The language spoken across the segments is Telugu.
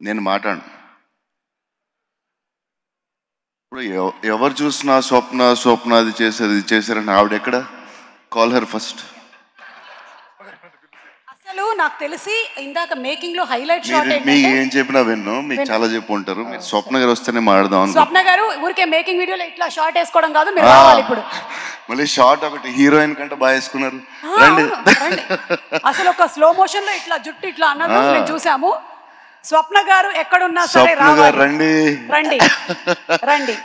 నేను మాట్లాడను. ఇప్పుడు ఎవరు చూసినా స్వప్న అది చేశారని ఆవిడెక్కడ? Call her first. అసలు నాకు తెలిసి ఇందాక మేకింగ్ లో హైలైట్ షాట్ మీకు ఏం చెప్పినా విన్ను, మీకు చాలా చెప్పి ఉంటారు. మీరు స్వప్న గారు వస్తేనే మాట్లాడదాం. స్వప్న గారు ఊరికే మేకింగ్ వీడియోలో ఇట్లా షార్ట్ వేసుకోవడం కాదు, మీరు రావాలి ఇప్పుడు. మళ్ళీ షార్ట్ ఒకటి హీరోయిన్ కంటే బాగా వేసుకున్నారు. రండి. అసలు ఒక స్లో మోషన్ లో ఇట్లా జుట్టు ఇట్లా అన్నది మేము చూసాము. స్వప్న గారు ఎక్కడున్నా సరే రండి రండి రండి.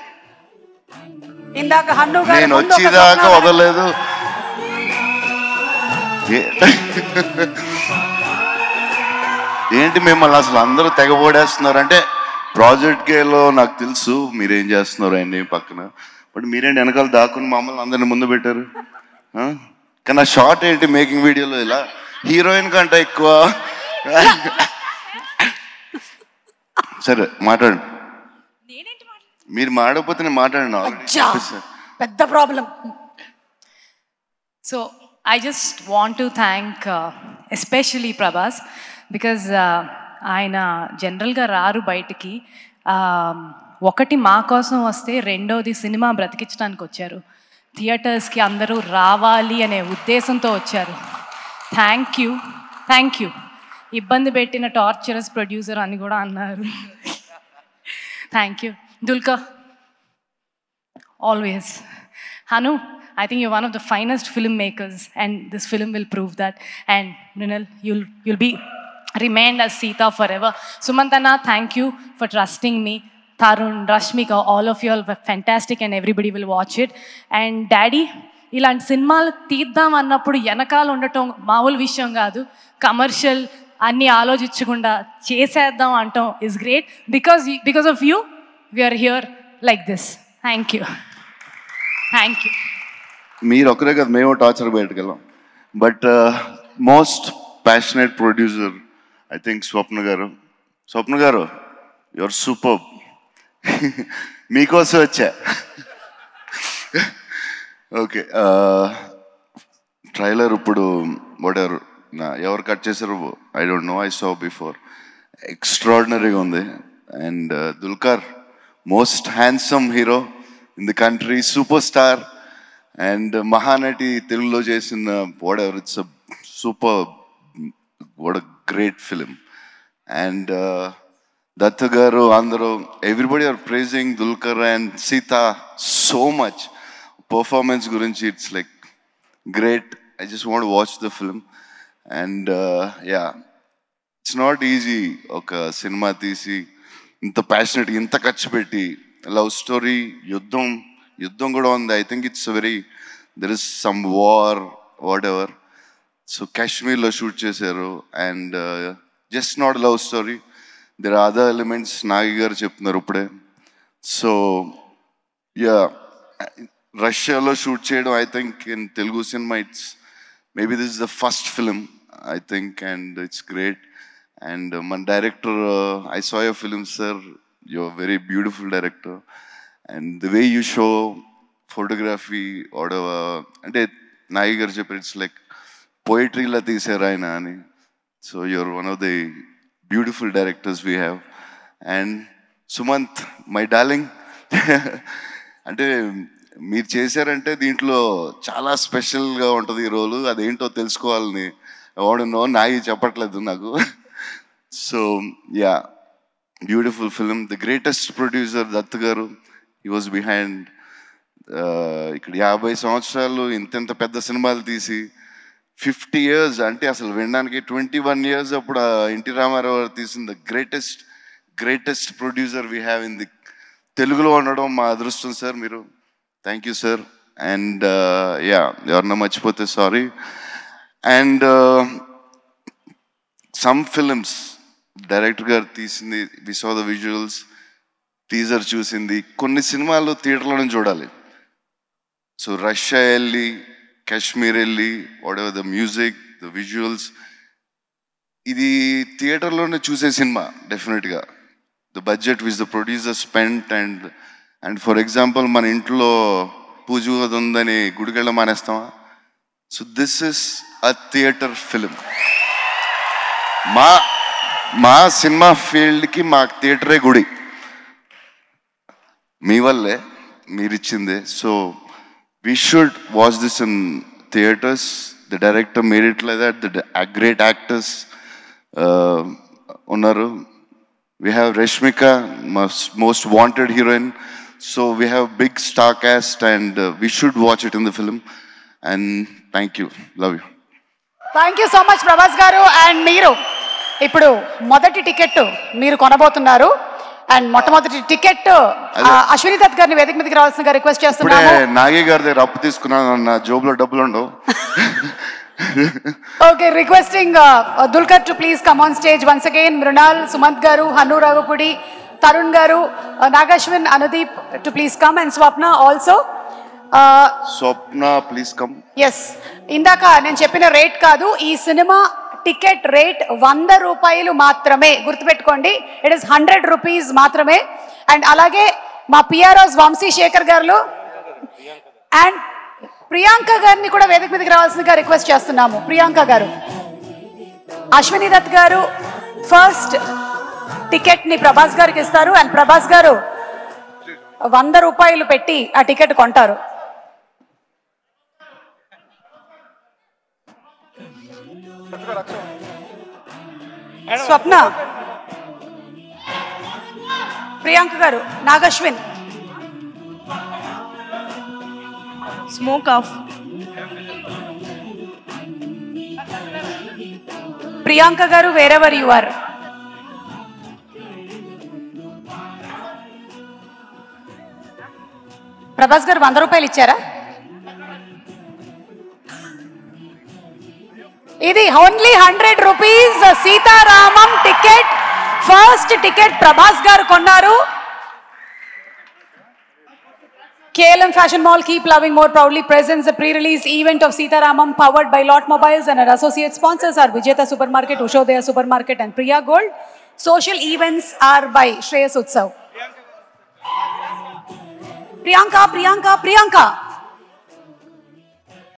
ఇందాక హన్ను గారు నేను వచ్చేదాకా వదలలేదు. ఏంటి మిమ్మల్ని అసలు అందరూ తెగబోడేస్తున్నారు అంటే ప్రాజెక్ట్ గేలో నాకు తెలుసు మీరేం చేస్తున్నారు అండి పక్కన, బట్ మీరేంటి వెనకాల దాక్కుని మమ్మల్ని అందరిని ముందు పెట్టారు. కానీ ఆ షార్ట్ ఏంటి మేకింగ్ వీడియోలో ఇలా హీరోయిన్ కంటే ఎక్కువ? సరే మాట్లాడండి. మీరు మాడకపోతే నేను మాట్లాడండి. పెద్ద problem. So I just want to thank especially Prabhas because ఆయన జనరల్గా రారు బయటికి. ఒకటి మా కోసం వస్తే రెండోది సినిమా బ్రతికించడానికి వచ్చారు. థియేటర్స్కి అందరూ రావాలి అనే ఉద్దేశంతో వచ్చారు. Thank you. ఇబ్బంది పెట్టిన టార్చరస్ ప్రొడ్యూసర్ అని కూడా అన్నారు. Thank you Dulquer, always. Hanu, I think you're one of the finest filmmakers and this film will prove that. And Mrinal, you'll be remained as Sita forever. Sumantana, thank you for trusting me. Tarun, Rashmika, all of you are fantastic and everybody will watch it. And Daddy, ఇలాంటి సినిమాలు తీద్దాం అన్నప్పుడు వెనకాల ఉండటం మామూలు విషయం కాదు. కమర్షియల్ అన్నీ ఆలోచించకుండా చేసేద్దాం అంటాం is great. Because of you, we are here like this. Thank you. మీరు ఒకరే కదా, మేము టార్చర్ బయటకెళ్ళాం. But most passionate producer I think Swapna గారు యువర్ సూపర్. మీకోసం వచ్చా. ఓకే, ట్రైలర్ ఇప్పుడు ఎవరు కట్ చేశారు I don't know, I saw before. ఎక్స్ట్రాడినరీగా ఉంది. And Dulquer, most handsome hero in the country, super star. And Mahanati తెలుగులో చేసిన whatever, it's a super, what a great film. And Dutt గారు, అందరూ everybody are praising Dulquer and Sita so much. Performance గురించి it's like great. I just want watch the film. And ya, it's not easy ఒక సినిమా తీసి ఇంత ప్యాషనెట్, ఇంత ఖర్చు పెట్టి, లవ్ స్టోరీ, యుద్ధం కూడా ఉంది. I think it's very, there is some war whatever. So కాశ్మీర్లో షూట్ చేశారు. And just not love story, there are other elements. Nagi గారు చెప్తున్నారు ఇప్పుడే. సో యా, రష్యాలో షూట్ చేయడం I think in Telugu cinema it's maybe this is the first film I think. And it's great. And మన director, I saw your film sir, your very beautiful director. And the way you show photography, whatever, అంటే నాగి గారు చెప్పారు, ఇట్స్ లైక్ పోయిటరీలా తీసారు ఆయన అని. So you are one of the beautiful directors we have. And Sumanth, my darling, అంటే మీరు చేశారంటే దీంట్లో చాలా స్పెషల్గా ఉంటుంది ఈ రోలు. అదేంటో తెలుసుకోవాలని వాడునో, నాగి చెప్పట్లేదు నాకు. So yeah, beautiful film. The greatest producer Dutt గారు, he was behind. ఇక్కడ 50 సంవత్సరాలు ఇంత పెద్ద సినిమాలు తీసి 50 years అంటే అసలు వినడానికి 21 years అప్పుడు ఎన్టీ రామారావు గారు తీసిన the greatest producer we have in the తెలుగులో ఉండడం మా అదృష్టం సార్ మీరు. Thank you sir. And yeah, ఎవరన్నా మర్చిపోతే sorry. And some films director గారు తీసింది, వి సా ద విజువల్స్, టీజర్ చూసింది. కొన్ని సినిమాలు థియేటర్లోనే చూడాలి. సో రష్యా వెళ్ళి, కాశ్మీర్ వెళ్ళి, whatever the music, the visuals, ఇది థియేటర్లోనే చూసే సినిమా డెఫినెట్గా. The budget which the producer spent. And for example, మన ఇంట్లో పూజ ఉందని గుడికెళ్ళ మానేస్తామా? So this is a theatre film. మా సినిమా ఫీల్డ్కి మాకు థియేటరే గుడి, మీ వల్లే మీరిచ్చిందే. So we should watch this in theatres. The director made it like that. The great actors ఉన్నారు. We have Rashmika, most wanted heroine. So we have big star cast and we should watch it in the film. And thank you, love you. Thank you so much Prabhas garu. And మీరు ఇప్పుడు మొదటి టికెట్ మీరు కొనబోతున్నారు. అండ్ మొట్టమొదటి టికెట్ అశ్విని దత్ గారిని వేదిక మీదకి రావాల్సిందిగా రిక్వెస్ట్ చేస్తున్నాము. నాగి గారి దగ్గర అప్పు తీసుకున్నాను, నా జోబులో డబ్బులు ఉండవు. Okay, requesting Dulquer to please come on stage once again. Mrunal, Sumanth garu, Hanu Raghavapudi, Tarun garu, Nag Ashwin, Anudeep to please come. And Swapna also. Swapna please come. Yes, ఇందాక నేను చెప్పిన రేట్ కాదు, ఈ సినిమా టికెట్ రేట్ 100 రూపాయలు మాత్రమే, గుర్తుపెట్టుకోండి. ఇట్ ఈస్ 100 రూపీస్ మాత్రమే. అండ్ అలాగే మా పిఆర్ఓస్ వంశీ శేఖర్ గారు అండ్ ప్రియాంక గారిని కూడా వేదిక మీదకి రావాల్సిందిగా రిక్వెస్ట్ చేస్తున్నాము. ప్రియాంక గారు, అశ్విని దత్ గారు ఫస్ట్ టికెట్ ని ప్రభాస్ గారికి ఇస్తారు. అండ్ ప్రభాస్ గారు 100 రూపాయలు పెట్టి ఆ టికెట్ కొంటారు. స్వప్న, ప్రియాంక గారు, Nag Ashwin, Smoke off. Priyanka garu, wherever you are. Prabhas garu 100 రూపాయలు ఇచ్చారా? ఇది only 100 rupees Sita Ramam ticket. First ticket Prabhas garu కొన్నారు. KLM Fashion Mall, keep loving more proudly presents the pre-release event of Sitaramam powered by Lot Mobiles, and our associate sponsors are Vijeta Supermarket, Ushodaya Supermarket and Priya Gold. Social events are by Shreyas Utsav. Priyanka.